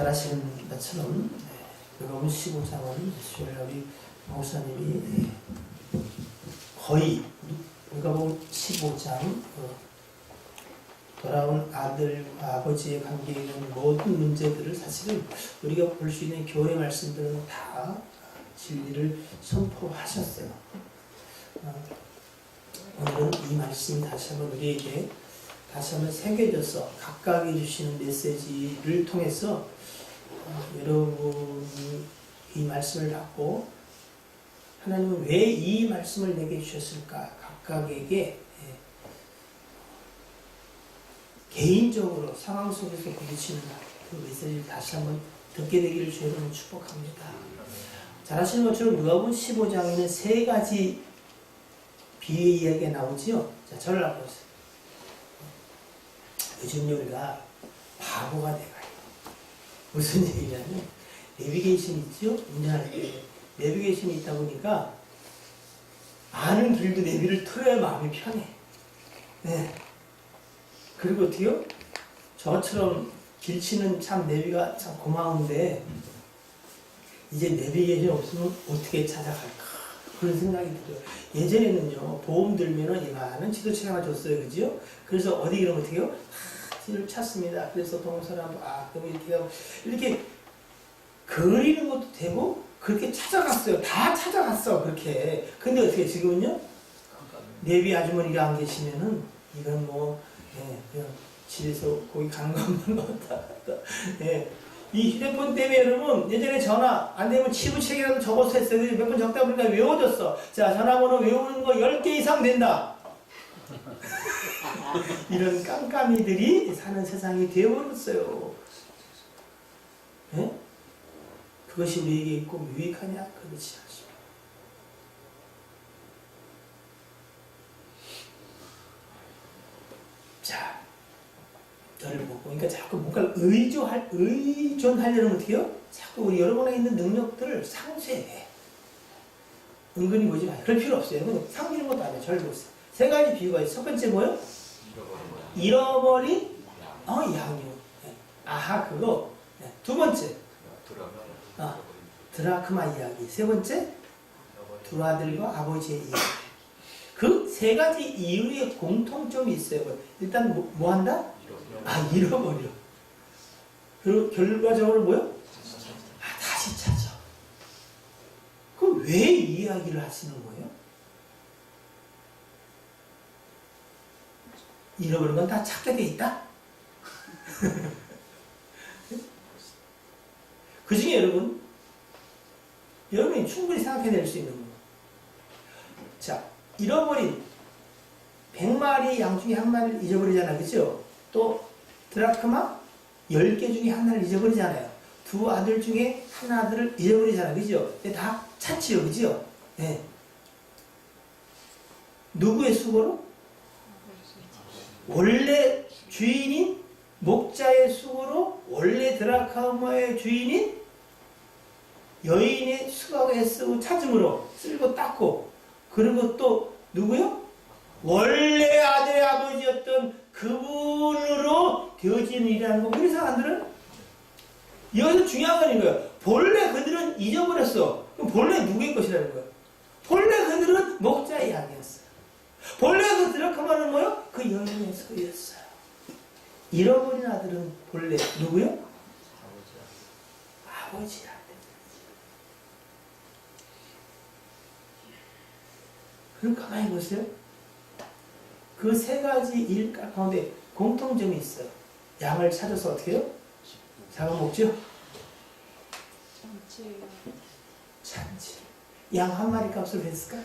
잘 아시는 것처럼 누가복음 15장은 수요일날 목사님이 거의 누가복음 15장 돌아온 아들과 아버지의 관계에 있는 모든 문제들을 사실은 우리가 볼 수 있는 교회 말씀들은 다 진리를 선포하셨어요. 오늘은 이 말씀이 다시 한번 우리에게 다시 한번 새겨져서 각각이 주시는 메시지를 통해서 여러분이 이 말씀을 받고 하나님은 왜 이 말씀을 내게 주셨을까 각각에게 개인적으로 상황 속에서 부딪히는 그 메시지를 다시 한번 듣게 되기를 주의 이름으로 축복합니다. 잘 아시는 것처럼 누가복음 15장에는 세 가지 비유 이야기가 나오지요. 자, 저를 한번 보세요. 요즘 우리가 바보가 돼가요. 무슨 얘기냐면 내비게이션 있죠? 운전할 때 내비게이션이 있다 보니까 아는 길도 내비를 틀어야 마음이 편해. 네. 그리고 어떻게요? 저처럼 길치는 참 내비가 참 고마운데 이제 내비게이션 없으면 어떻게 찾아갈까? 그런 생각이 들어요. 예전에는요, 보험 들면은 이만한 지도책을 줬어요. 그죠? 그래서 어디 이러면 어떻게 해요? 길을 찾습니다. 그래서 동서남, 그럼 이렇게 그리는 것도 되고, 그렇게 찾아갔어요. 다 찾아갔어, 그렇게. 근데 어떻게 지금은요? 내비 아주머니가 안 계시면은, 이건 뭐, 그냥 집에서 거기 가는 것만 왔다 갔다. 이 휴대폰 때문에 여러분 예전에 전화 안 되면 치부책이라도 적어서 했어요. 몇 번 적다 보니까 외워졌어. 자, 전화번호 외우는 거 10개 이상 된다. 이런 깜깜이들이 사는 세상이 되어버렸어요. 그것이 우리에게 꼭 유익하냐? 그렇지 않습니다. 자, 저를 보고, 그러니까 자꾸 뭔가를 의존하려면 어떻게 해요? 자꾸 우리 여러분에 있는 능력들을 상쇄해. 은근히 보지 마요. 그럴 필요 없어요. 상주는 것도 아니에요. 저를 보세요. 세 가지 비유가 있어요. 첫 번째 뭐예요? 잃어버린 양육. 아하, 그거. 두 번째. 드라크마 이야기. 세 번째. 두 아들과 아버지의 이야기. 그 세 가지 이유의 공통점이 있어요. 일단 뭐 한다? 잃어버려. 그리고 결과적으로 뭐요? 다시 찾아. 그럼 왜 이 이야기를 하시는 거예요? 잃어버린 건 다 찾게 돼 있다? 그 중에 여러분이 충분히 생각해낼 수 있는 거. 자, 잃어버린 100마리 양 중에 한 마리를 잊어버리잖아. 그죠? 또 드라크마 10개 중에 하나를 잊어버리잖아요. 두 아들 중에 한 아들을 잊어버리잖아요. 그죠? 다 찾지요. 그죠? 네. 누구의 수고로? 원래 주인인 목자의 수고로 원래 드라크마의 주인인 여인의 수고하고 애쓰고 찾음으로 쓸고 닦고 그리고 또 누구요? 원래 아들의 아버지였던 그분으로 되어지는 일이라는 거. 우리 사람들은 여기서 중요한 건 이거예요. 본래 그들은 잊어버렸어. 그럼 본래 누구의 것이라는 거예요? 본래 그들은 목자의 양이었어요. 본래 그 드라크마는 뭐요? 그 여인의 소유였어요. 잃어버린 아들은 본래 누구요? 아버지야. 그럼 가만히 보세요. 그 세 가지 일 가운데 공통점이 있어요. 양을 찾아서 어떻게 해요? 잡아먹죠? 잔치. 양 한 마리 값을 했을까?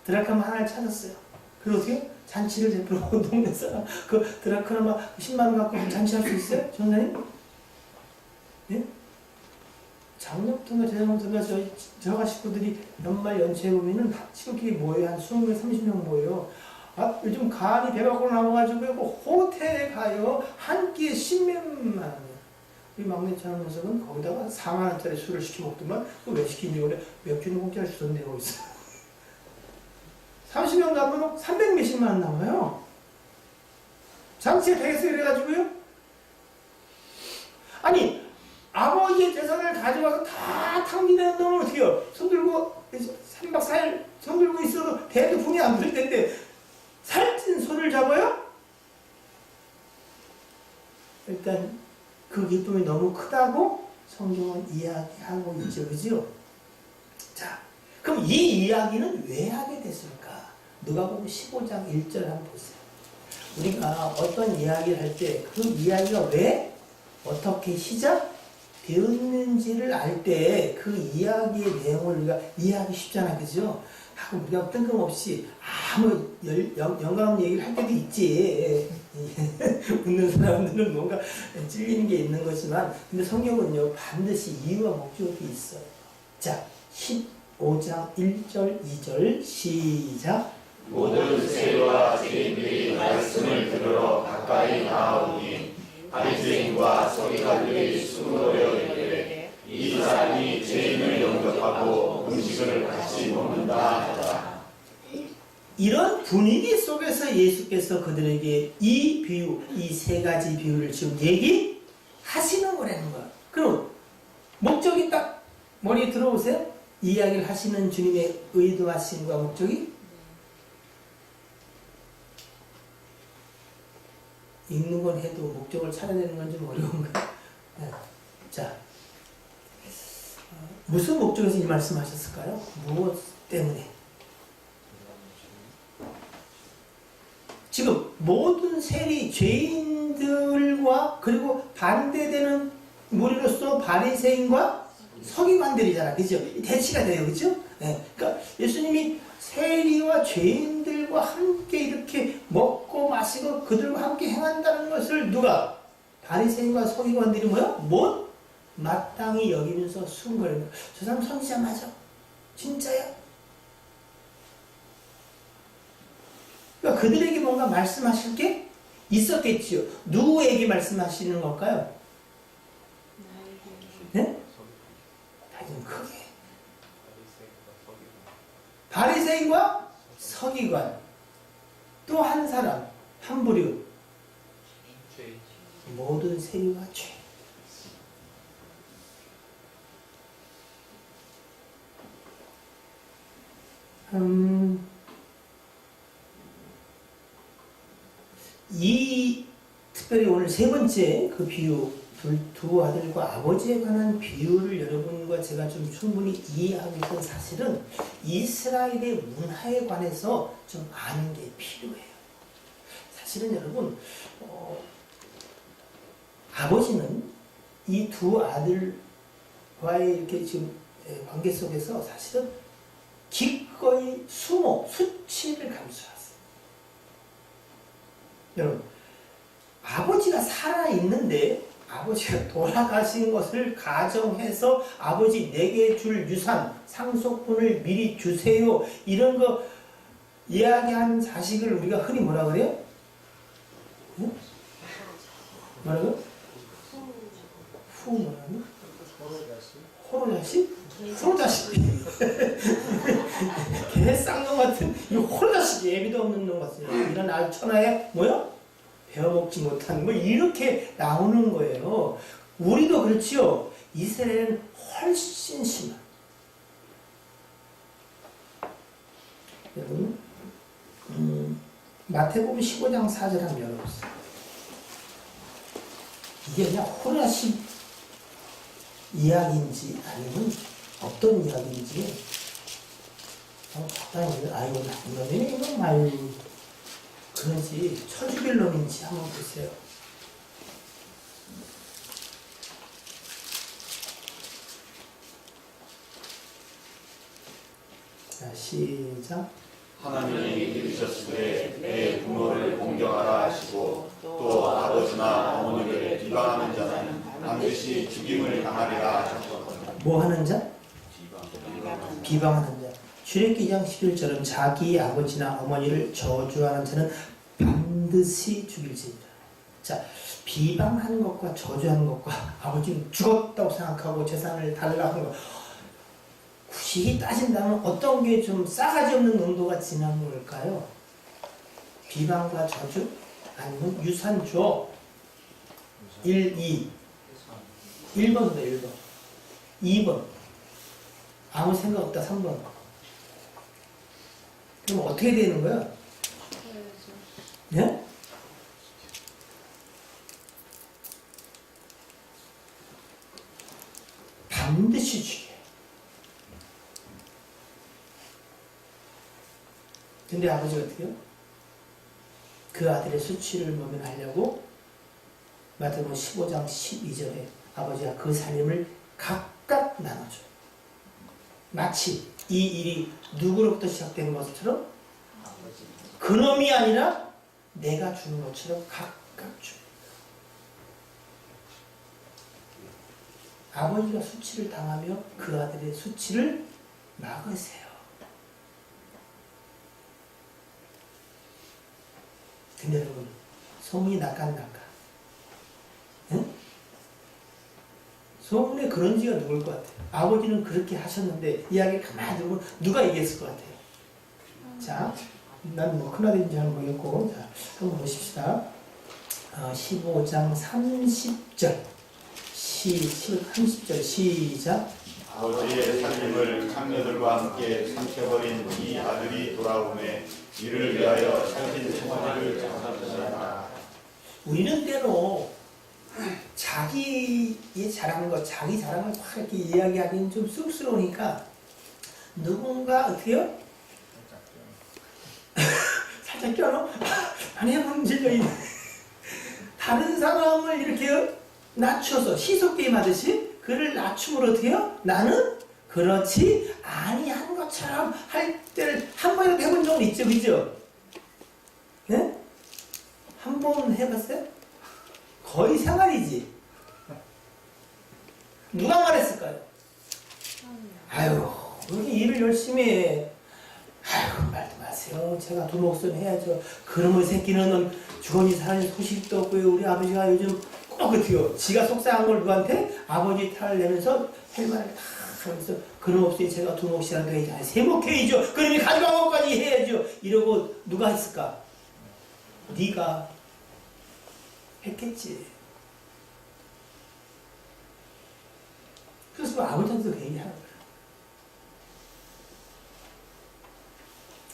드라크마 하나를 찾았어요. 그리고 어떻게 해요? 잔치를 베풀어 동네 사람 그 드라크마 10만 원 갖고 잔치할 수 있어요? 전사님? 예? 작년부터가 재작년부터가 저가 식구들이 연말 연초에 보면은 친구끼리 모여요. 한 20명, 30명 모여요. 요즘 간이 배 밖으로 나와가지고 호텔에 가요. 한 끼에 10몇만 원. 우리 막내 차는 녀석은 거기다가 4만 원짜리 술을 시켜 먹더만 그거 왜 시키니? 그래 맥주는 공짜로 주던데 거기 있어. 30명 가면 300 몇십만 원 나와요. 장치에 되겠어요? 이래가지고요. 아니 아버지의 재산을 가져와서 다 탕진하는 놈은 어떻게 해요? 손들고 3박 4일 손들고 있어도 대도 분이 안 부를 텐데 살찐 손을 잡아요? 일단 그 기쁨이 너무 크다고 성경은 이야기하고 있죠. 그죠? 자, 그럼 이 이야기는 왜 하게 됐을까? 누가복음 15장 1절 한번 보세요. 우리가 어떤 이야기를 할 때 그 이야기가 왜 어떻게 시작되었는지를 알 때 그 이야기의 내용을 우리가 이해하기 쉽잖아. 그죠? 하고 우리가 뜬금없이 아무 영감 없는 얘기를 할 때도 있지. 웃는 사람들은 뭔가 찔리는 게 있는 거지만 근데 성경은요 반드시 이유와 목적이 있어요. 자, 15장 1절 2절 시작. 모든 세리와 죄인들이 말씀을 들으러 가까이 나아오니 바리새인과 서기관들이 수고하여 이르되 이 사람이 죄인을 영접하고 음식을 같이 먹는다 하더라. 이런 분위기 속에서 예수께서 그들에게 이 비유, 이 세 가지 비유를 지금 얘기하시는 거라는 거야. 그럼 목적이 딱 머리에 들어오세요? 이야기를 하시는 주님의 의도하심과 목적이? 읽는 건 해도 목적을 찾아내는 건 좀 어려운가? 네. 자, 무슨 목적에서 이 말씀하셨을까요? 무엇 때문에? 지금 모든 세리 죄인들과 그리고 반대되는 무리로서 바리새인과 서기관들이잖아, 그죠? 대치가 돼요, 그죠? 네. 그러니까 예수님이 세리와 죄인들과 함께 이렇게 먹고 마시고 그들과 함께 행한다는 것을 누가? 바리새인과 서기관들이 뭐야? 못 마땅히 여기면서 수군거리는 거야. 저 사람 선지자 맞아? 진짜야? 그러니까 그들에게 뭔가 말씀하실 게 있었겠지요. 누구에게 말씀하시는 걸까요? 네? 좀 크게. 바리새인과 서기관. 또 한 사람, 한 부류. 모든 세리와 죄. 이 특별히 오늘 세 번째 그 비유, 두 아들과 아버지에 관한 비유를 여러분과 제가 좀 충분히 이해하기 위해서 사실은 이스라엘의 문화에 관해서 좀 아는 게 필요해요. 사실은 여러분, 아버지는 이 두 아들과의 이렇게 지금 관계 속에서 사실은 기꺼이 수치를 감수했어요. 여러분, 아버지가 살아있는데 아버지가 돌아가신 것을 가정해서 아버지 내게 줄 유산, 상속분을 미리 주세요. 이런 거 이야기하는 자식을 우리가 흔히 뭐라 그래요? 응? 뭐라고요? 뭐라고? 호로자식? 호로자식? 개 쌍놈 같은 이 호로자식 예비도 없는 놈 같은 이런 알천하에 뭐요? 배워먹지 못한 뭐 이렇게 나오는 거예요. 우리도 그렇지요. 이스라엘은 훨씬 심한. 여러분, 마태복음 15장 4절 한번 열어보세요. 이게 그냥 호라식 이야기인지 아니면 어떤 이야기인지 간단히 아이고 나쁜 놈이네 이건 말 그런지 쳐죽일 놈인지 한번 보세요. 자, 시작. 하나님이 이르셨으되 내 부모를 공경하라 하시고 또 아버지나 어머니를 비방하는 자는 반드시 죽임을 당하리라 하셨거든요. 뭐 하는 자? 비방하는 자. 출애굽기 2장 11절은 자기 아버지나 어머니를 저주하는 자는 반드시 죽일지니라. 자, 비방하는 것과 저주하는 것과 아버지는 죽었다고 생각하고 재산을 달라고 하는 것, 굳이 따진다면 어떤 게 좀 싸가지 없는 농도가 지난 걸까요? 비방과 저주? 아니면 유산 줘? 1, 2. 1번이다, 1번. 2번. 아무 생각 없다, 3번. 그럼 어떻게 되는 거야? 네? 반드시 죽여. 근데 아버지가 어떻게 해요? 그 아들의 수치를 모면하려고 마태복음 15장 12절에 아버지가 그 살림을 각각 나눠줘요. 마치 이 일이 누구로부터 시작된 것처럼 그놈이 아니라 내가 주는 것처럼 각각 줍니다. 아버지가 수치를 당하며 그 아들의 수치를 막으세요. 근데 여러분, 소문이 나까? 응? 소문에 그런 지가 누굴 것 같아요? 아버지는 그렇게 하셨는데 이야기 가만히 들으면 누가 얘기했을 것 같아요? 자, 난 뭐 큰아들인지 잘 모르겠고, 자, 한번 보십시다. 15장 30절. 30절 시작. 아버지의 살림을 창녀들과 함께 삼켜버린 이 아들이 돌아오매 이를 위하여 자신 생활을 장사하시라. 우리는 때로 자기의 자랑한 것, 자기 자랑을 확 이렇게 이야기하기는 좀 쑥스러우니까 누군가 어떻게요? 살짝 껴넣어? 아니, 문제가 있네. 다른 사람을 이렇게 낮춰서 시소게임 하듯이 그를 낮춤으로 어떻게 해요? 나는 그렇지 아니한 것처럼 할 때를 한 번이라도 해본 적은 있죠, 그죠? 네? 한 번 해봤어요? 거의 생활이지. 누가 말했을까요? 아유, 우리 일을 열심히 해. 아유, 말도 마세요. 제가 두 목숨 해야죠. 그러면 새끼는 주거니 사는 소식도 없고요. 우리 아버지가 요즘 꼭 어떻게요? 지가 속상한 걸 누구한테? 아버지 탈을 내면서 할 말을 다 하면서 그럼 없이 제가 두 몫이라도 해야지. 아니, 세 몫 해야죠. 그러면 가져간 것까지 해야죠. 이러고 누가 했을까? 네가 했겠지. 그래서 아버지한테도 그 얘기하는 거야.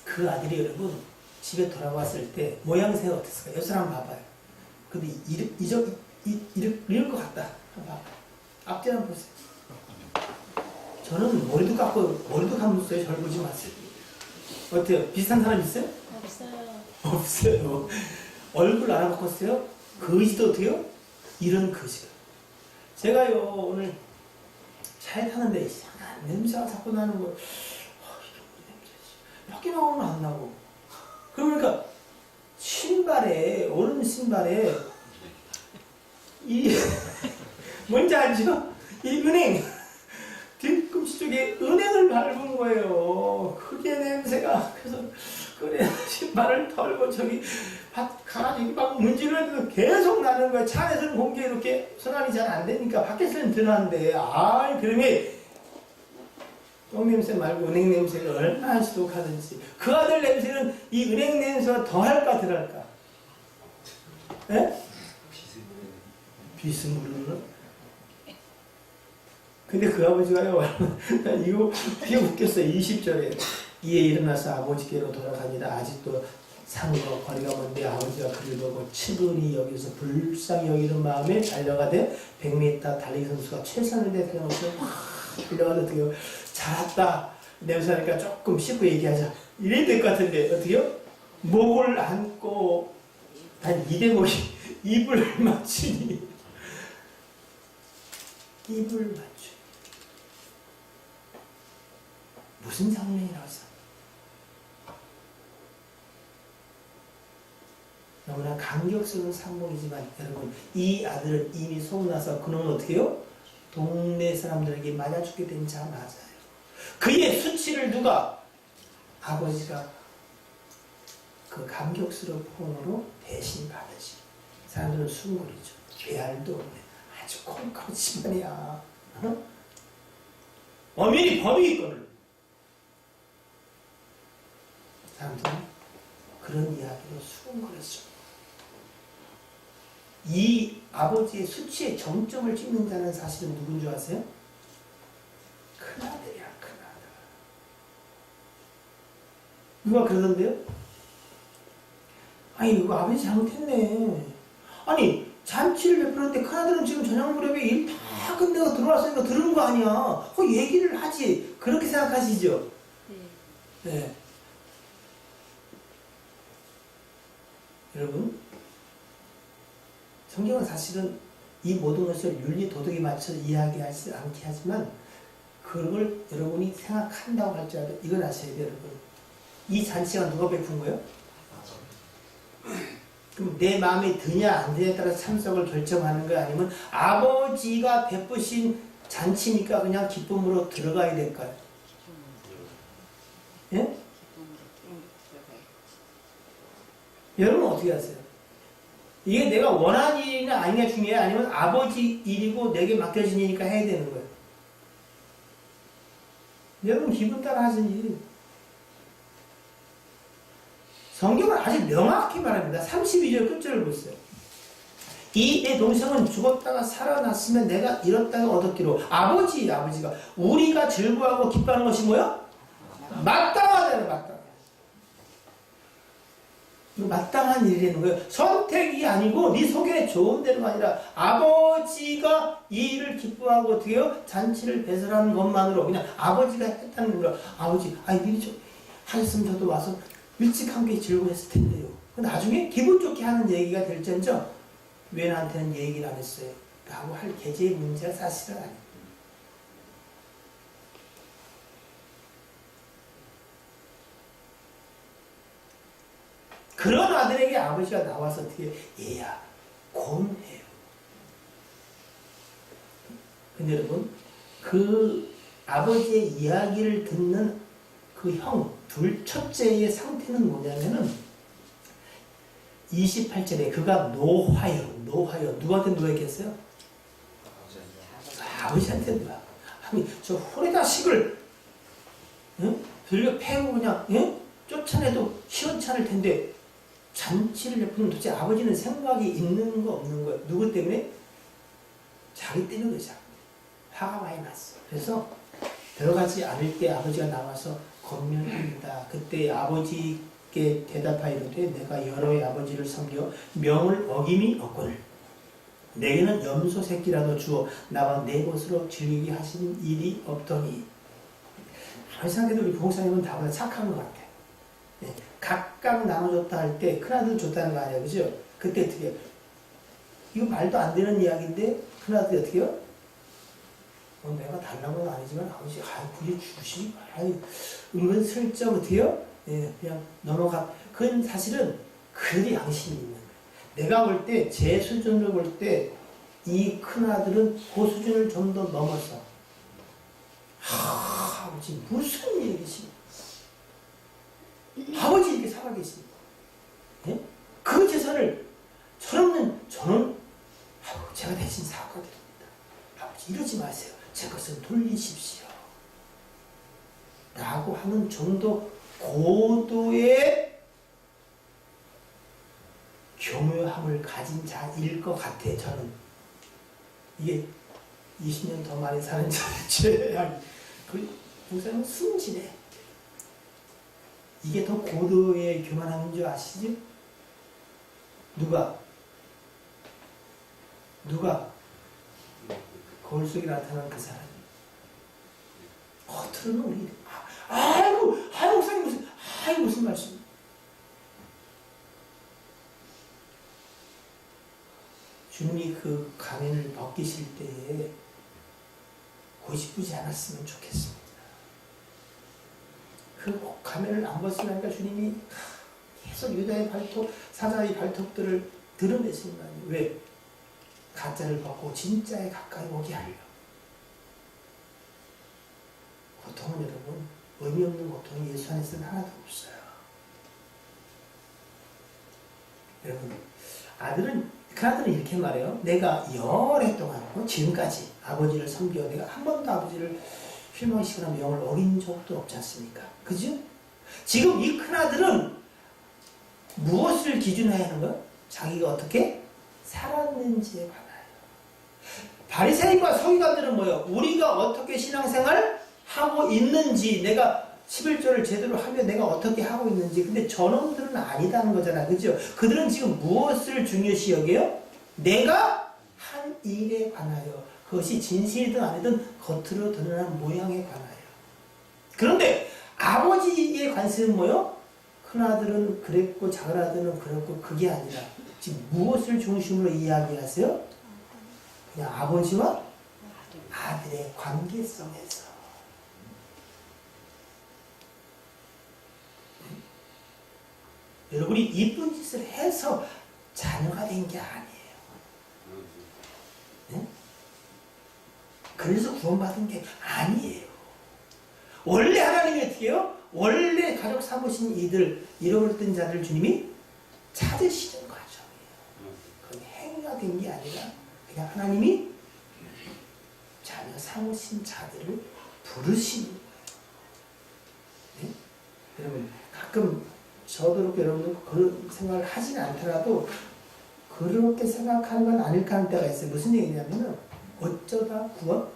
그 아들이 여러분 집에 돌아왔을 때 모양새가 어땠을까? 옆 사람 봐봐요. 근데 이럴 것 같다. 한번 봐봐요. 앞뒤 한번 보세요. 저는 머리도 깎고 머리도 감았어요. 절 보지 마세요. 어때요? 비슷한 사람 있어요? 없어요. 없어요. 얼굴 알아바꿨어요? 거지도 어때요? 이런 거지가. 제가요 오늘 차에 타는데 이상한 냄새가 자꾸 나는 거. 이런 냄새지. 밖에 나오면 안 나고. 그러니까 신발에 오른 신발에 이 뭔지 알죠? 이 은행 뒤꿈치 쪽에 은행을 밟은 거예요. 그게 냄새가. 그래서 그래 신발을 털고 저기 가가지고 막 문지르는데도 계속 나는 거예요. 차 안에서는 공기에 이렇게 순환이 잘 안 되니까 밖에서는 드는데 그러면 똥 냄새 말고 은행 냄새가 얼마나 지독하든지 그 아들 냄새는 이 은행 냄새가 더할까 덜할까? 예? 비스무르는? 근데 그 아버지가요 이거 되게 웃겼어요. 20절에 이에 일어나서 아버지께로 돌아가니라. 아직도 상과 거리가 먼데 아버지가 그를 보고 측은히 여기서 불쌍히 여기는 마음에 달려가되 100m 달리기 선수가 최선을 다해 달려가서 확 달려가서 어떻게요? 잘했다. 냄새나니까 조금 씻고 얘기하자. 이래야 될 것 같은데 어떻게요? 목을 안고 한 이대목이 입을 맞추니 입을 맞추니 무슨 장면이 나왔어? 너무나 감격스러운 상봉이지만 여러분 이 아들은 이미 소문나서 그놈은 어떻게 해요? 동네 사람들에게 맞아 죽게 된 자 맞아요. 그의 수치를 누가? 아버지가 그 감격스러운 포옹으로 대신 받으시. 사람들은 숭고리죠. 배알도 없네. 아주 콩콩 집안이야. 어? 엄연히 법이 있거든. 사람들은 그런 이야기로 숭고렸죠. 이 아버지의 수치의 정점을 찍는 자는 사실은 누군 줄 아세요? 큰아들이야, 큰아들. 누가 그러던데요? 아니, 이거 아버지 잘못했네. 아니, 잔치를 베풀었는데 큰아들은 지금 저녁 무렵에 일 다 끝내고 들어왔으니까 들은 거 아니야. 그 얘기를 하지. 그렇게 생각하시죠? 네. 여러분, 성경은 사실은 이 모든 것을 윤리 도덕에 맞춰 이야기하지 않게 하지만 그걸 여러분이 생각한다고 할지라도 이걸 아셔야 돼요, 여러분. 이 잔치가 누가 베푼 거예요? 그럼 내 마음에 드냐 안 드냐에 따라 참석을 결정하는 거 아니면 아버지가 베푸신 잔치니까 그냥 기쁨으로 들어가야 될까요? 예? 여러분 어떻게 하세요? 이게 내가 원하는 일이냐 아니냐 중요해요? 아니면 아버지 일이고 내게 맡겨진 일이니까 해야 되는 거예요? 여러분 기분 따라 하시니. 성경은 아주 명확히 말합니다. 32절 끝절을 보세요. 이 내 동생은 죽었다가 살아났으면 내가 잃었다가 얻었기로. 아버지가 우리가 즐거워하고 기뻐하는 것이 뭐야? 마땅하잖아요. 마땅해. 이거 마땅한 일이라는 거예요. 선택이 아니고 네 속에 좋은 대로가 아니라 아버지가 이 일을 기뻐하고 어떻게 해요? 잔치를 배설하는 것만으로 그냥 아버지가 했다는 거예요. 아버지, 아니 미리 좀 하셨으면 저도 와서 일찍 함께 즐거워했을 텐데요. 나중에 기분 좋게 하는 얘기가 될지언정 왜 나한테는 얘기를 안 했어요? 라고 할 계제의 문제가 사실은 아니에요. 그런 아들에게 아버지가 나와서 어떻게 얘야 곤해요. 근데 여러분 그 아버지의 이야기를 듣는 그 형 첫째의 상태는 뭐냐면은 28절에 그가 노하여 누구한테 누가 있겠어요? 아버지한테 누가 아니 저 호레자식을 응? 들려 패고 그냥 응? 쫓아내도 시원찮을 텐데 잔치를 베푸는 도대체 아버지는 생각이 있는 거 없는 거예요. 누구 때문에? 자기 때문에 그러죠. 화가 많이 났어. 그래서 들어가지 않을 때 아버지가 나와서 권면합니다. 그때 아버지께 대답하이르되 내가 여러의 아버지를 섬겨 명을 어김이 없거늘 내게는 염소 새끼라도 주어 나와 내 것으로 즐기게 하시는 일이 없더니. 아무리 생각해도 우리 부목사님은 다보다 착한 것 같아. 네. 각각 나눠줬다 할 때 큰아들 줬다는 거 아니야, 그죠? 그때 어떻게 해요? 이거 말도 안 되는 이야기인데 큰아들이 어떻게 해요? 내가 달라는 건 아니지만 아버지 굳이 주시지 말아요. 은근 슬쩍 어떻게 해요? 예, 그냥 넘어가. 그건 사실은 그들이 양심이 있는 거예요. 내가 볼 때 제 수준으로 볼 때 이 큰아들은 그 수준을 좀 더 넘어서 아버지 무슨 얘기시? 아버지 이렇게 살아계십니다. 예? 그 재산을 저는 제가 대신 사과드립니다. 아버지 이러지 마세요. 제 것은 돌리십시오. 라고 하는 정도 고도의 교묘함을 가진 자일 것 같아요. 저는 이게 20년 더 많이 사는 자일지 그 목사님은 순진해. 이게 더 고도의 교만함인 줄 아시죠? 누가 거울 속에 나타난 그 사람. 겉으로는 우리 아이고 목사님 무슨 말씀? 주님이 그 가면을 벗기실 때에 고집부지 않았으면 좋겠습니다. 그 가면을 안 벗으니까 주님이 계속 유다의 발톱, 사자의 발톱들을 드러내시는 거 아니에요. 왜? 가짜를 벗고 진짜에 가까이 오게 하려. 고통은 여러분 의미 없는 고통이 예수 안에서는 하나도 없어요. 여러분 그 아들은 이렇게 말해요. 내가 오랫동안 지금까지 아버지를 섬겨 내가 한 번도 아버지를 실망시키거나 명을 어긴 적도 없지 않습니까? 그죠? 지금 이 큰아들은 무엇을 기준으로 하는 거예요? 자기가 어떻게 살았는지에 관하여. 바리새인과 서기관들은 뭐예요? 우리가 어떻게 신앙생활 하고 있는지, 내가 11조를 제대로 하면 내가 어떻게 하고 있는지. 근데 저놈들은 아니다는 거잖아. 그죠? 그들은 지금 무엇을 중요시 여겨요? 내가 한 일에 관하여. 그것이 진실이든 아니든 겉으로 드러난 모양에 관하여. 그런데 아버지의 관심은 뭐요? 큰아들은 그랬고 작은아들은 그랬고, 그게 아니라 지금 무엇을 중심으로 이야기하세요? 그냥 아버지와 아들의 관계성에서. 여러분이 이쁜 짓을 해서 자녀가 된 게 아니에요. 네? 그래서 구원받은 게 아니에요. 원래 하나님이 어떻게 해요? 원래 가족 삼으신 이들, 잃어버렸던 자들 주님이 찾으시는 과정이에요. 그건 행위가 된 게 아니라 그냥 하나님이 자녀 삼으신 자들을 부르시는 거예요. 네? 여러분, 가끔 저도 그렇게 여러분들 그런 생각을 하진 않더라도 그렇게 생각하는 건 아닐까 하는 때가 있어요. 무슨 얘기냐면은, 어쩌다 구원?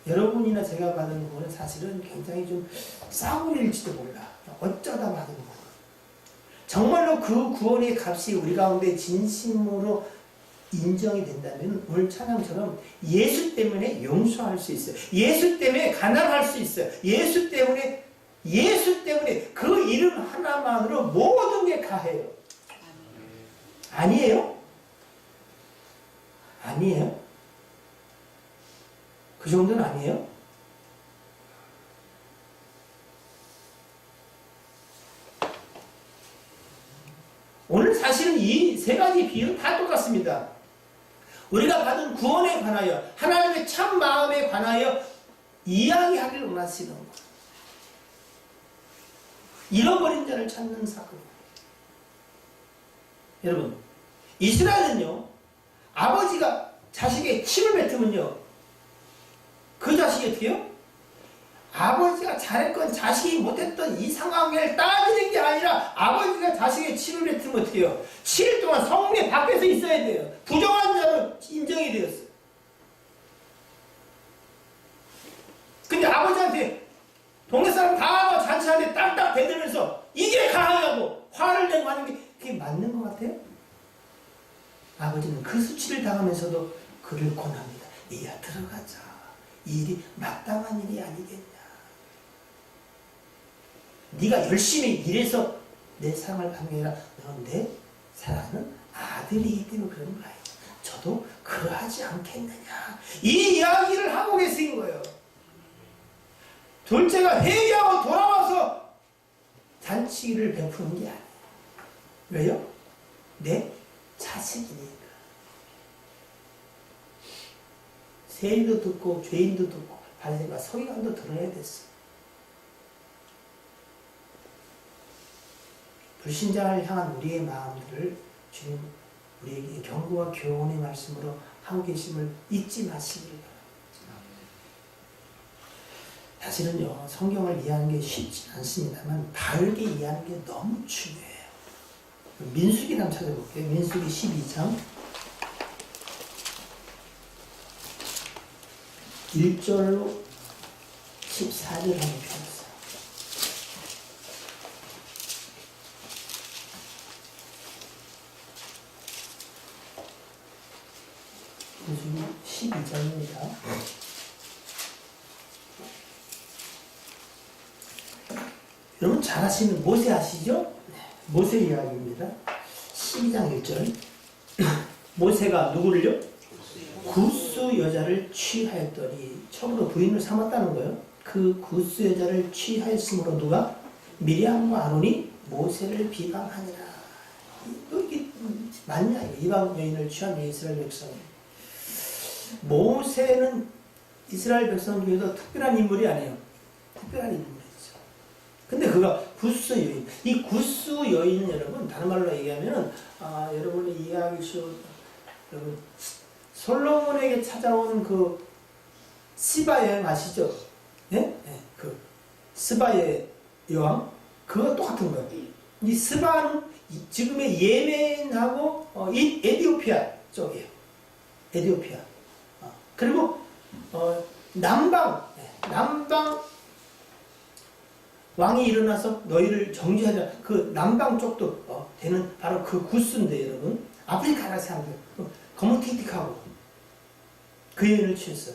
여러분이나 제가 받은 구원은 사실은 굉장히 좀 싸움일지도 몰라. 어쩌다 받은 구원. 정말로 그 구원의 값이 우리 가운데 진심으로 인정이 된다면 오늘 찬양처럼 예수 때문에 용서할 수 있어요. 예수 때문에 가난할 수 있어요. 예수 때문에 그 이름 하나만으로 모든 게 가해요. 아니에요? 아니에요? 그 정도는 아니에요? 오늘 사실은 이 세 가지 비유는 다 똑같습니다. 우리가 받은 구원에 관하여, 하나님의 참 마음에 관하여 이야기하기를 원하시는 것. 잃어버린 자를 찾는 사건. 여러분, 이스라엘은요, 아버지가 자식의 침을 뱉으면요, 그 자식이 어떻게 해요? 아버지가 잘했건 자식이 못했던 이 상황을 따지는 게 아니라 아버지가 자식의 침을 뱉으면 어떻게 해요? 7일 동안 성문에 밖에서 있어야 돼요. 부정한 자로 인정이 되었어요. 근데 아버지한테 동네 사람 다 잔치하는데 딱딱 대들면서 이게 가하냐고 화를 내고 하는 게 그게 맞는 것 같아요? 아버지는 그 수치를 당하면서도 그를 권합니다. 이야 들어가자. 이 일이 마땅한 일이 아니겠냐. 네가 열심히 일해서 내 사랑을 받는 게 아니라 너는 내 사랑하는 아들이기 때문에 그런 거야. 저도 그러하지 않겠느냐. 이 이야기를 하고 계신 거예요. 둘째가 회개하고 돌아와서 잔치를 베푸는 게 아니에요. 왜요? 내 자식이니까. 세리도 듣고 죄인도 듣고 바리새인과 서기관도 들어야 됐어요. 불신자를 향한 우리의 마음들을 주님 우리에게 경고와 교훈의 말씀으로 하고 계심을 잊지 마시길 바랍니다. 사실은요, 성경을 이해하는 게 쉽지 않습니다만 바르게 이해하는 게 너무 중요해요. 민수기 한번 찾아볼게요. 민수기 12장 1절로 14절 한번 펴보세요. 민수기 12장입니다. 여러분 잘 아시는 모세 아시죠? 모세 이야기입니다. 12장 1절 모세가 누구를요? 굿수 여자를 취하였더니 처음으로 부인을 삼았다는 거예요. 그 굿수 여자를 취하였으므로 누가? 미리암과 아론이 모세를 비방하니라. 이게 맞냐? 이방 여인을 취한 이스라엘 백성. 모세는 이스라엘 백성 중에도 특별한 인물이 아니에요. 특별한 인물이죠. 근데 그가 굿수 여인. 이 굿수 여인은 여러분 다른 말로 얘기하면은 여러분이 이해하기 쉬운 여러분 솔로몬에게 찾아온 그 시바 여왕 아시죠? 네? 네. 그 시바의 여왕 그거 똑같은 거예요. 이 스바는 지금의 예멘하고 에티오피아 쪽이에요. 에티오피아. 그리고 남방 왕이 일어나서 너희를 정죄하자. 그 남방 쪽도 되는 바로 그 구스인데 여러분. 아프리카 나라 사람들 거뭇틱틱하고 그 여인을 취했어.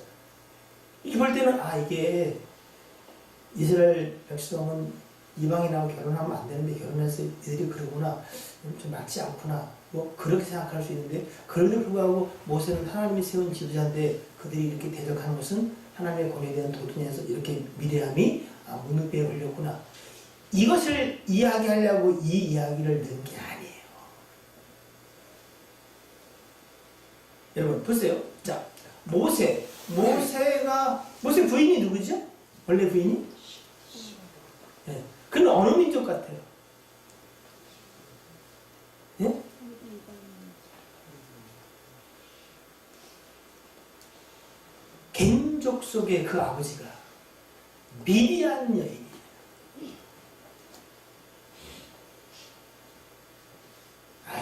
이렇게 볼 때는 이게 이스라엘 백성은 이방인하고 결혼하면 안 되는데 결혼해서 이들이 그러구나, 좀 맞지 않구나, 뭐 그렇게 생각할 수 있는데, 그럼에도 불구하고 모세는 하나님이 세운 지도자인데 그들이 이렇게 대적하는 것은 하나님의 권위에 대한 도전에서 이렇게 미래함이 문득배에 걸렸구나. 이것을 이야기하려고 이 이야기를 넣은 게 아니에요. 여러분 보세요. 자, 모세 부인이 누구죠? 원래 부인이? 네. 그는 어느 민족 같아요? 네? 겐족 속의 그 아버지가 미디안 여인이에요.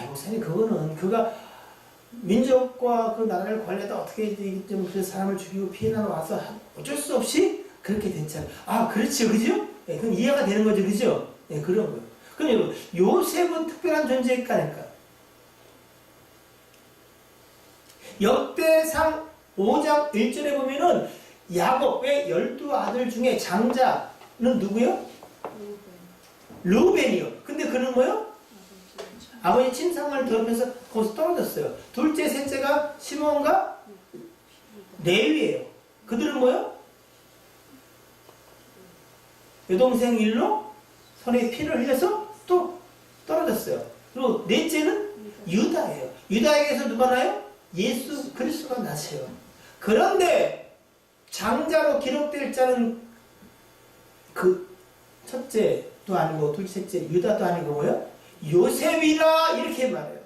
목사님, 그거는 그가 민족과 그 나라를 관리하다 어떻게 좀 그 사람을 죽이고 피해나 와서 어쩔 수 없이 그렇게 됐잖아요. 그렇죠, 그죠? 네, 그럼 이해가 되는 거죠, 그죠? 네, 그런 거예요. 그럼 여러분, 요셉은 특별한 존재일까니까. 역대상 5장 1절에 보면은 야곱의 12아들 중에 장자는 누구요? 르우벤이요. 근데 그는 뭐요? 아버지 침상을 더럽혀서 거기서 떨어졌어요. 둘째, 셋째가 시몬과 레위예요. 그들은 뭐요? 여동생 일로 손에 피를 흘려서 또 떨어졌어요. 그리고 넷째는 유다예요. 유다에게서 누가 나요? 예수 그리스도가 나세요. 그런데 장자로 기록될 자는 그 첫째도 아니고 둘째째 유다도 아니고 뭐요? 요셉이라 이렇게 말해요.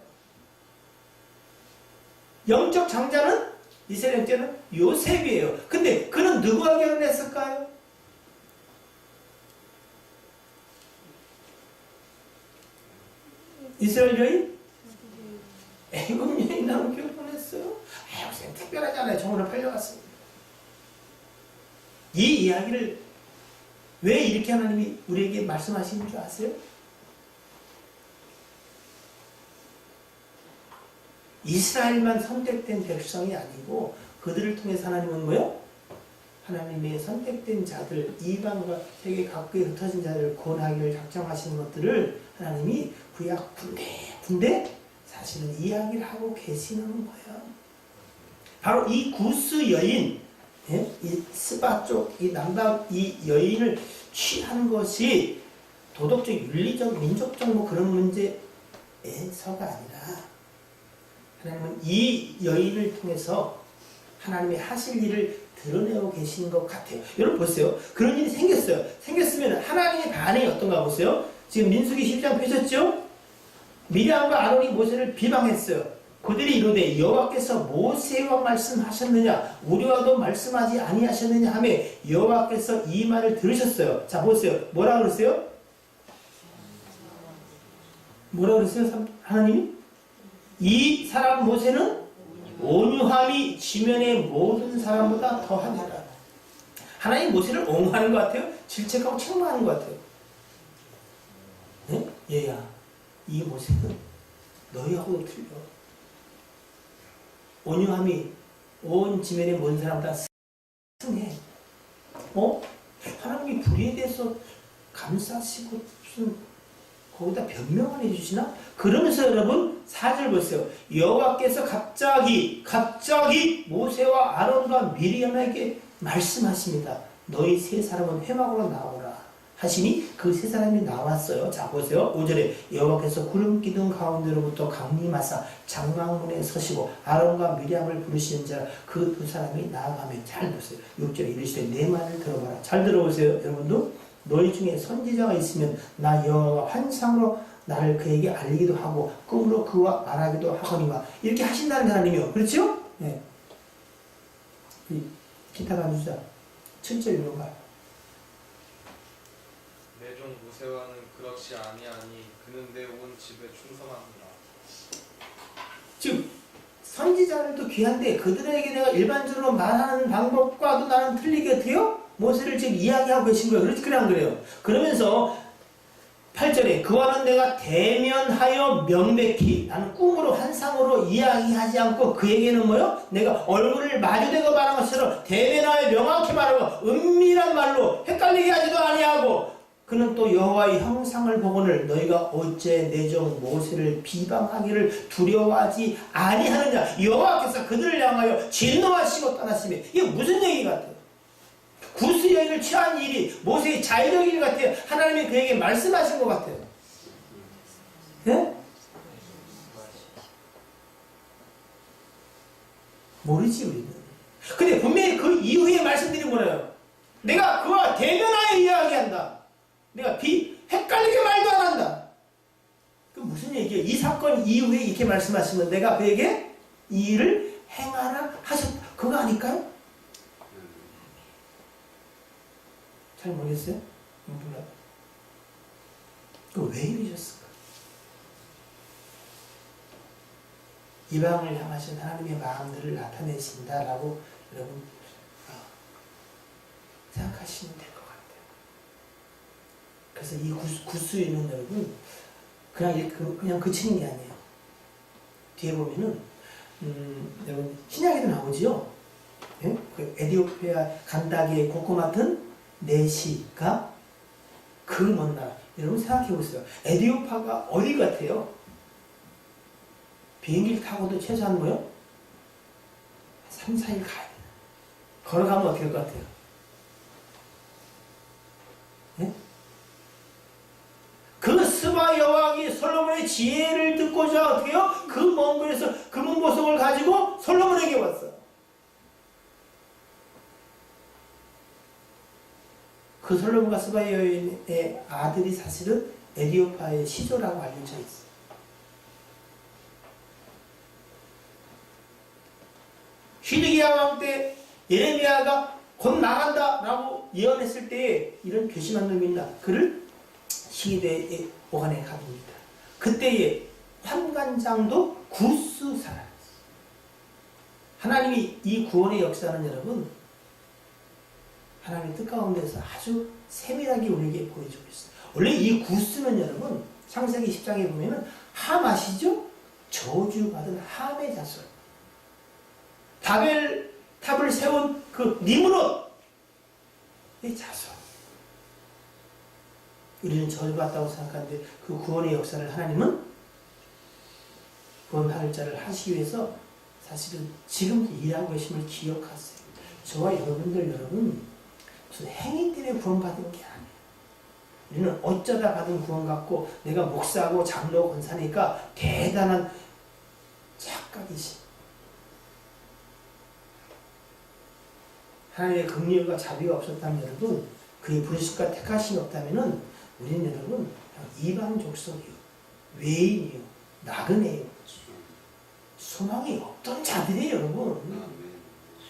영적 장자는 이스라엘 때는 요셉이에요. 근데 그는 누구와 결혼했을까요? 이스라엘 여인? 애굽 여인하고 결혼했어요. 목사님 특별하지 않아요. 정으로 팔려갔습니다. 이 이야기를 왜 이렇게 하나님이 우리에게 말씀하시는 줄 아세요? 이스라엘만 선택된 백성이 아니고 그들을 통해서 하나님은 뭐요? 하나님의 선택된 자들, 이방과 세계 각국에 흩어진 자들을 구원하기를 작정하시는 것들을 하나님이 구약 군데 사실은 이야기를 하고 계시는 거예요. 바로 이 구스 여인, 이 스바 쪽, 이 남방 이 여인을 취한 것이 도덕적, 윤리적, 민족적 뭐 그런 문제에서가 아니라 하나님은 이 여인을 통해서 하나님의 하실 일을 드러내고 계신 것 같아요. 여러분 보세요. 그런 일이 생겼어요. 생겼으면 하나님의 반응이 어떤가 보세요. 지금 민수기 10장 펴셨죠? 미리암과 아론이 모세를 비방했어요. 그들이 이르되 여호와께서 모세와 말씀하셨느냐 우리와도 말씀하지 아니하셨느냐 하며 여호와께서 이 말을 들으셨어요. 자 보세요. 뭐라 그랬어요? 뭐라 그랬어요? 하나님이? 이 사람 모세는 온유함이 지면의 모든 사람보다 더하니라. 하나님 모세를 옹호하는 것 같아요? 질책하고 책망하는 것 같아요. 네? 얘야, 이 모세는 너희하고도 틀려. 온유함이 온 지면의 모든 사람보다 승해. 하나님이 불의에 대해서 감싸시고 무슨 거기다 변명을 해주시나? 그러면서 여러분 4절 보세요. 여호와께서 갑자기 모세와 아론과 미리암에게 말씀하십니다. 너희 세 사람은 회막으로 나오라 하시니 그 세 사람이 나왔어요. 자 보세요. 5절에 여호와께서 구름 기둥 가운데로부터 강림하사 장막문에 서시고 아론과 미리암을 부르시는 자 그 두 사람이 나아가며 잘 보세요. 6절에 이르시되 내 말을 들어봐라. 잘 들어보세요. 여러분도 너희 중에 선지자가 있으면 나 여호와가 환상으로 나를 그에게 알리기도 하고 꿈으로 그와 말하기도 하거니와 이렇게 하신다는 하나님이요. 그렇죠? 네. 기타가 주자 7절 읽어봐. 내 종 모세와는 그렇지 아니하니 그는 내 온 집에 충성합니다. 즉 선지자들도 귀한데 그들에게 내가 일반적으로 말하는 방법과도 나는 틀리게 어떻게 해요? 모세를 지금 이야기하고 계신 거예요. 그렇지 그냥 그래요. 그러면서 8절에 그와는 내가 대면하여 명백히 나는 꿈으로 환상으로 이야기하지 않고 그에게는 뭐요? 내가 얼굴을 마주대고 말한 것처럼 대면하여 명확히 말하고 은밀한 말로 헷갈리게 하지도 아니하고 그는 또 여호와의 형상을 보거늘 너희가 어째 내 종 모세를 비방하기를 두려워하지 아니하느냐. 여호와께서 그들을 향하여 진노하시고 떠나시며 이게 무슨 얘기 같아요? 구스 여인을 취한 일이 모세의 자의적 일 같아요. 하나님이 그에게 말씀하신 것 같아요. 예? 모르지 우리는. 근데 분명히 그 이후에 말씀들이 뭐래요? 내가 그와 대면하여 이야기한다. 내가 헷갈리게 말도 안 한다. 그 무슨 얘기예요? 이 사건 이후에 이렇게 말씀하시면 내가 그에게 이 일을 행하라 하셨다. 그거 아닐까요? 잘 모르겠어요? 몰라요. 그 왜 이러셨을까? 이방을 향하신 하나님의 마음들을 나타내신다라고 여러분 생각하시면 될 것 같아요. 그래서 이 구스에는 여러분 그냥 그치는 게 아니에요. 뒤에 보면은 여러분 신약에도 나오지요. 예? 그 에디오피아 간다기의 고구 맡은 내시가 그 먼 나라. 여러분 생각해 보세요. 에디오파가 어디 같아요? 비행기를 타고도 최소한 뭐요? 3, 4일 가야 돼요. 걸어가면 어떻게 할 것 같아요? 네? 그 스바 여왕이 솔로몬의 지혜를 듣고자 어떻게 해요? 그 먼 거리에서 금은 보석을 가지고 솔로몬에게 왔어. 그 솔로몬과 스바 여인의 아들이 사실은 에디오파의 시조라고 알려져 있어요. 히드기야 왕 때 예레미야가 곧 나간다라고 예언했을 때에 이런 괘씸한 놈이 있나 그를 시대의 오간에 가둡니다. 그때에 환관장도 구스 살아났어요. 하나님이 이 구원의 역사는 여러분 하나님의 뜻 가운데서 아주 세밀하게 우리에게 보여주고 있어요. 원래 이 구스는 여러분 창세기 10장에 보면은 함 아시죠? 저주받은 함의 자손. 바벨탑을 세운 그 니므롯의 자손. 우리는 저주받았다고 생각하는데 그 구원의 역사를 하나님은 구원할 자를 하시기 위해서 사실은 지금도 일하고 계심을 기억하세요. 저와 여러분 무슨 행위 때문에 구원받은 게 아니에요. 우리는 어쩌다 받은 구원 같고 내가 목사고 장로 권사니까 대단한 착각이지. 하나님의 긍휼과 자비가 없었다면 여러분 그의 부르심과 택하심이 없다면 우리는 여러분 이방 족속이요 외인이요 나그네요 소망이 없던 자들이에요 여러분.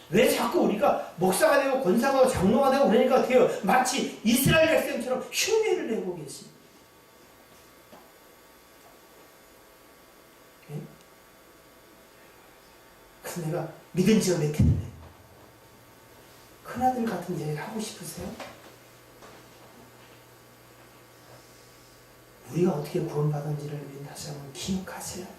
왜 자꾸 우리가 목사가 되고 권사가 되고 장로가 되고 그러니까 어떻게 해요? 마치 이스라엘 백성처럼 흉내를 내고 계십니다. 네? 그래서 내가 믿은 지가 몇 해인데 큰아들 같은 얘기를 하고 싶으세요? 우리가 어떻게 구원받은지를 다시 한번 기억하셔야 합니다.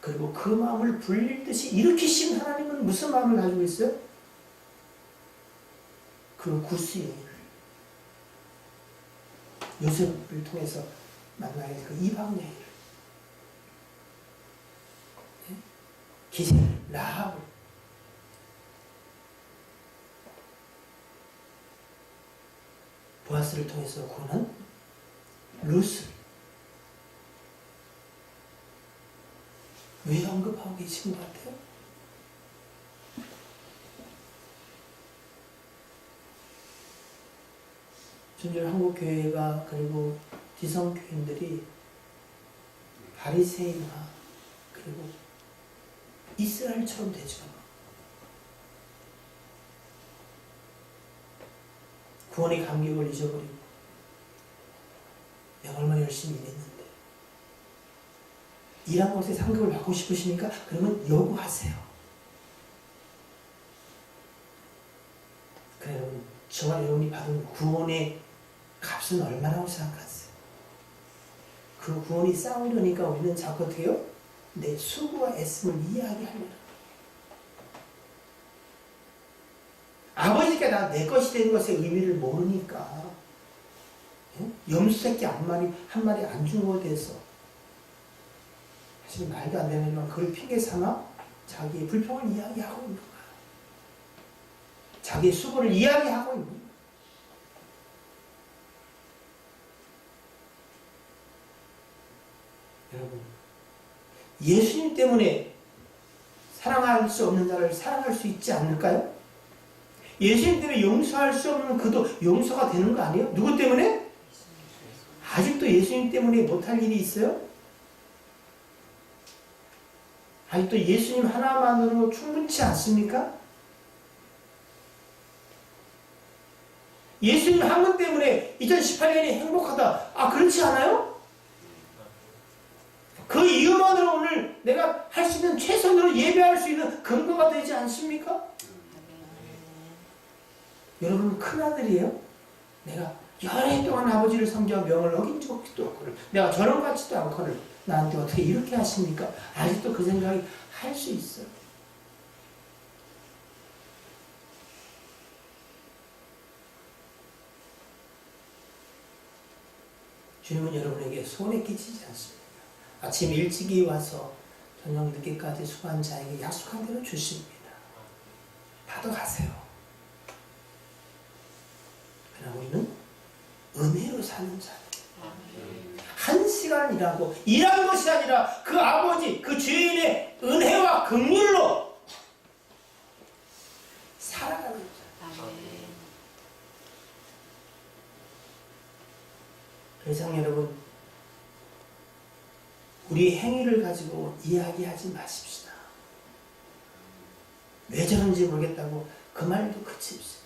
그리고 그 마음을 불릴 듯이 일으키신 하나님은 무슨 마음을 가지고 있어요? 그 구스 여인을 요셉을 통해서 만나게 그 이방 여인을 기생 라합을 보아스를 통해서 구원한 룻을 왜 언급하고 계신 것 같아요? 준절 한국교회가 그리고 지성교인들이 바리새인화 그리고 이스라엘처럼 되죠. 구원의 감격을 잊어버리고 내가 얼마나 열심히 일했는데 일한 것에 상급을 받고 싶으십니까? 그러면 요구하세요. 그래 여러분, 저와 여러분이 받은 구원의 값은 얼마라고 생각하세요? 그 구원이 싸우려니까 우리는 자꾸 어떻게 해요? 내 수고와 애씀을 이야기하려고. 아버지가 내 것이 된 것의 의미를 모르니까 염소 새끼 한 마리 안 준 것에 대해서 사실 말도 안 되는 그걸 핑계 삼아 자기의 불평을 이야기하고 있는 거야. 자기의 수고를 이야기하고 있는 거야. 여러분, 예수님 때문에 사랑할 수 없는 자를 사랑할 수 있지 않을까요? 예수님 때문에 용서할 수 없는 그도 용서가 되는 거 아니에요? 누구 때문에? 아직도 예수님 때문에 못할 일이 있어요? 아직도 예수님 하나만으로 충분치 않습니까? 예수님 한 분 때문에 2018년이 행복하다. 아, 그렇지 않아요? 그 이유만으로 오늘 내가 할 수 있는 최선으로 예배할 수 있는 근거가 되지 않습니까? 여러분 큰아들이에요? 내가 여러 해 동안 아버지를 섬겨 명을 어긴 적도 없거든. 내가 저런 같지도 않거든. 나한테 어떻게 이렇게 하십니까? 아직도 그 생각이 할 수 있어요. 주님은 여러분에게 손해 끼치지 않습니다. 아침 일찍이 와서 저녁 늦게까지 수고한 자에게 약속한 대로 주십니다. 받아가세요. 그러나 우리는 은혜로 사는 자예요. 한 시간 일하고 일한 것이 아니라 그 아버지, 그 주인의 은혜와 긍휼로 살아가는 자. 그래서 여러분, 우리 행위를 가지고 이야기하지 마십시다. 왜 저런지 모르겠다고 그 말도 그칩시다.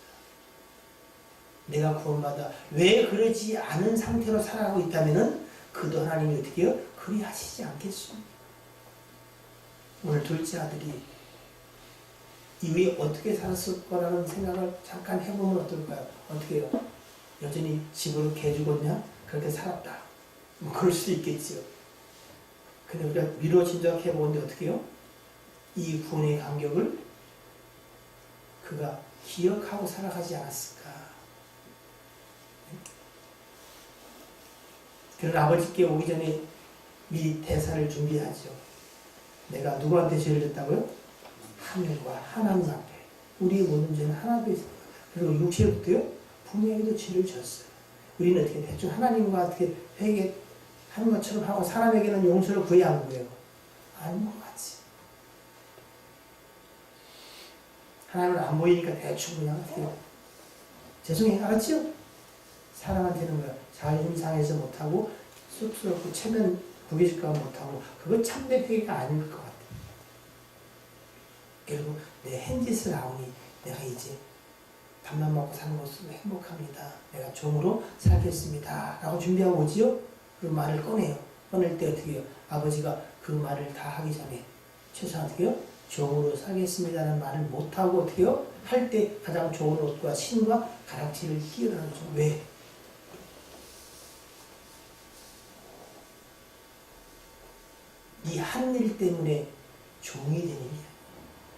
내가 구원받아 왜 그러지 않은 상태로 살아가고 있다면 그도 하나님이 어떻게 해요? 그리 하시지 않겠습니까? 오늘 둘째 아들이 이후에 어떻게 살았을 거라는 생각을 잠깐 해보면 어떨까요? 어떻게 해요? 여전히 집으로 개 죽었냐? 그렇게 살았다. 뭐 그럴 수도 있겠지요. 근데 우리가 미뤄 진작해 보는데 어떻게 해요? 이 구원의 감격을 그가 기억하고 살아가지 않았을까? 그런 아버지께 오기 전에 미리 대사를 준비하죠. 내가 누구한테 죄를 졌다고요? 하늘과 하나님 앞에. 우리의 모든 죄는 하나 앞에 있습니다. 그리고 육체부터요? 부모에게도 죄를 졌어요. 우리는 어떻게 대충 하나님과 어떻게 회개하는 것처럼 하고 사람에게는 용서를 구해야 하는 거예요. 아닌 것 같지. 하나님은 안 보이니까 대충 그냥 어떻게 죄송해요. 알았지요? 사람한테는 뭐야? 자존심 상해서 못하고 쑥스럽고 체면 부기질까 못하고 그거 참된 회개가 아닐 것 같아. 결국 내 행짓을 하오니 내가 이제 밥만 먹고 사는 것으로 행복합니다. 내가 종으로 살겠습니다. 라고 준비하고 오지요? 그 말을 꺼내요. 꺼낼 때 어떻게 해요? 아버지가 그 말을 다 하기 전에 최소한 어떻게 해요? 종으로 살겠습니다라는 말을 못하고 어떻게 해요? 할 때 가장 좋은 옷과 신과 가락지를 끼우라는 거죠. 왜? 이 한 일 때문에 종이 되는 게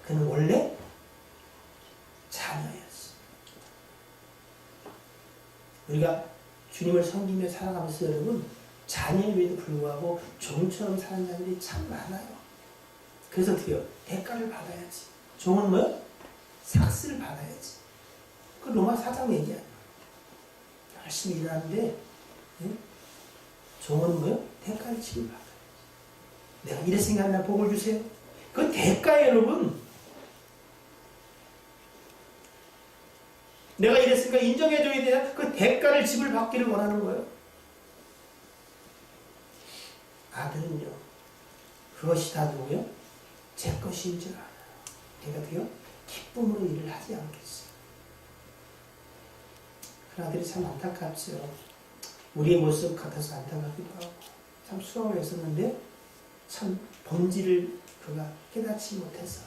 그는 원래 자녀였어. 우리가 주님을 섬기며 살아가면서 여러분 자녀임에도 불구하고 종처럼 사는 자들이 참 많아요. 그래서 어떻게 해요? 대가를 받아야지. 종은 뭐요? 삭스를 받아야지. 그 로마 4장 얘기야. 열심히 일하는데 종은 뭐요? 대가를 지불받아야지. 내가 이랬으니까 하나 복을 주세요. 그 대가에 여러분 내가 이랬으니까 인정해줘야 되는 그 대가를 지불받기를 원하는 거예요. 아들은요 그것이 다 누구요? 제 것인 줄 알아요. 그러니까 기쁨으로 일을 하지 않겠어요. 아들이 참 안타깝죠. 우리의 모습 같아서 안타깝기도 하고 참 수고했었는데 참 본질을 그가 깨닫지 못해서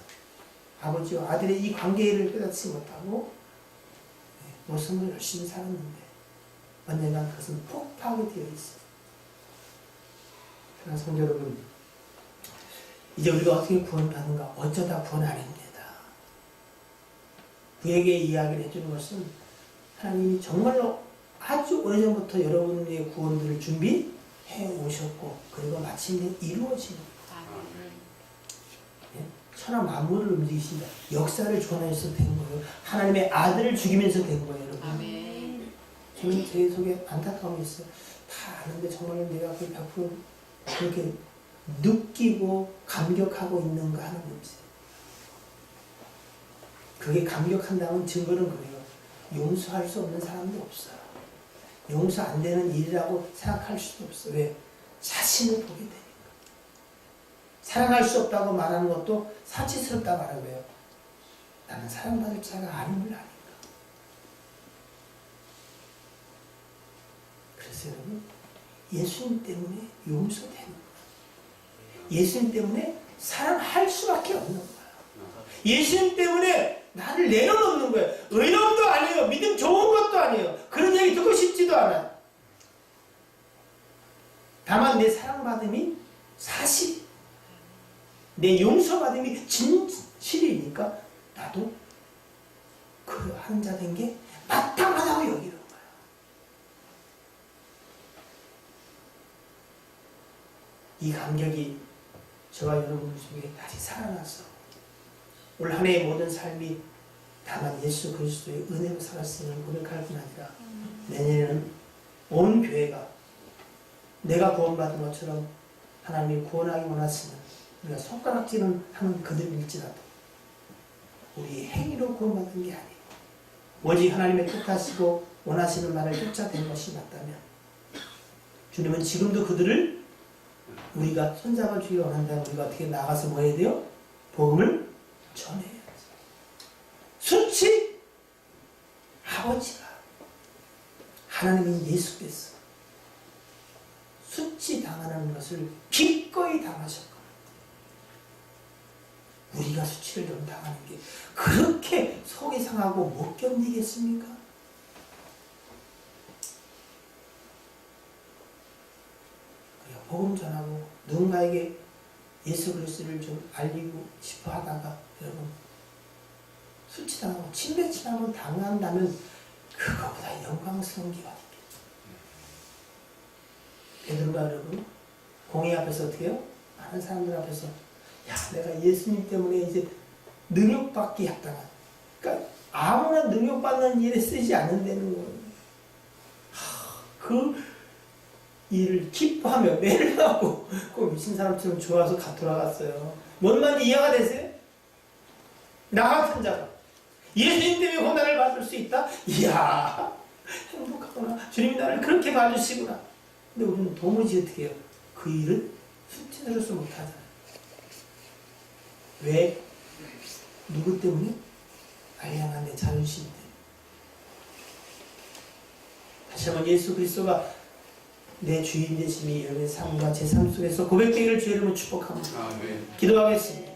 아버지와 아들의 이 관계를 깨닫지 못하고 모습을 열심히 살았는데 언젠가 그것은 폭파하게 되어 있어요. 그러나 성도 여러분, 이제 우리가 어떻게 구원받는가? 어쩌다 구원 아닙니다. 우리에게 이야기를 해주는 것은 하나님이 정말로 아주 오래전부터 여러분의 구원들을 준비해 오셨고 그리고 마침내 이루어지는 천하 만물을 움직이신다. 역사를 주관하셔서 된 거예요. 하나님의 아들을 죽이면서 된 거예요, 여러분. 아멘. 저는 제 속에 안타까움이 있어요. 다 아는데 정말 내가 그 100% 그렇게 느끼고 감격하고 있는가 하는 문제. 그게 감격한다는 증거는 그래요. 용서할 수 없는 사람도 없어요. 용서 안 되는 일이라고 생각할 수도 없어요. 왜? 자신을 보게 되니까. 사랑할 수 없다고 말하는 것도 사치스럽다 말하는 거예요. 나는 사랑받을 자가 아님을 아니까. 그래서 여러분, 예수님 때문에 용서되는 거예요. 예수님 때문에 사랑할 수밖에 없는 거예요. 예수님 때문에 나를 내려놓는 거예요. 의롭도 아니에요. 믿음 좋은 것도 아니에요. 그런 얘기 듣고 싶지도 않아요. 다만 내 사랑받음이 사실, 내 용서받음이 진실이니까 나도 그 한 자 된 게 마땅하다고 여기는 거예요. 이 감격이 저와 여러분 속에 다시 살아나서 올 한 해의 모든 삶이 다만 예수 그리스도의 은혜로 살았음을 고백할 뿐 아니라 내년에는 온 교회가 내가 구원받은 것처럼 하나님이 구원하기 원하시는 우리가 손가락질은 하는 그들일지라도 우리의 행위로 구원받은 게 아니고 오직 하나님의 뜻하시고 원하시는 말을 쫓아낸 것이 맞다면 주님은 지금도 그들을 우리가 손잡아 주기 원한다면 우리가 어떻게 나가서 뭐 해야 돼요? 복음을 전해야지. 수치 아버지가 하나님인 예수께서 수치 당하는 것을 기꺼이 당하셨고 우리가 수치를 좀 당하는 게 그렇게 속이 상하고 못 견디겠습니까? 우리가 복음 전하고 누군가에게 예수 그리스도를 좀 알리고 싶어 하다가 여러분 수치당하고 침뱉지당하고 당한다면 그거보다 영광스러운 게 어디 있겠죠. 베드로가 여러분 공회 앞에서 어떻게 해요? 많은 사람들 앞에서 야 내가 예수님 때문에 이제 능욕받기 합당한 그러니까 아무나 능욕받는 일에 쓰지 않는다는 거예요. 그 일을 기뻐하며 매를 하고 그 미친 사람처럼 좋아서 돌아갔어요. 뭔 말인지 이해가 되세요? 나 같은 자가 예수님 때문에 고난을 받을 수 있다? 이야 행복하구나. 주님이 나를 그렇게 봐주시구나. 근데 우리는 도무지 어떻게 해요? 그 일은 수치스러워서 못하잖아요. 왜? 누구 때문에? 나를 향한 내 자존심 때문에. 다시 한번 예수 그리스도가 내 주인 되심이 여러분의 삶과 제 삶 속에서 고백되기를 주의 이름으로 축복합니다. 아멘. 기도하겠습니다.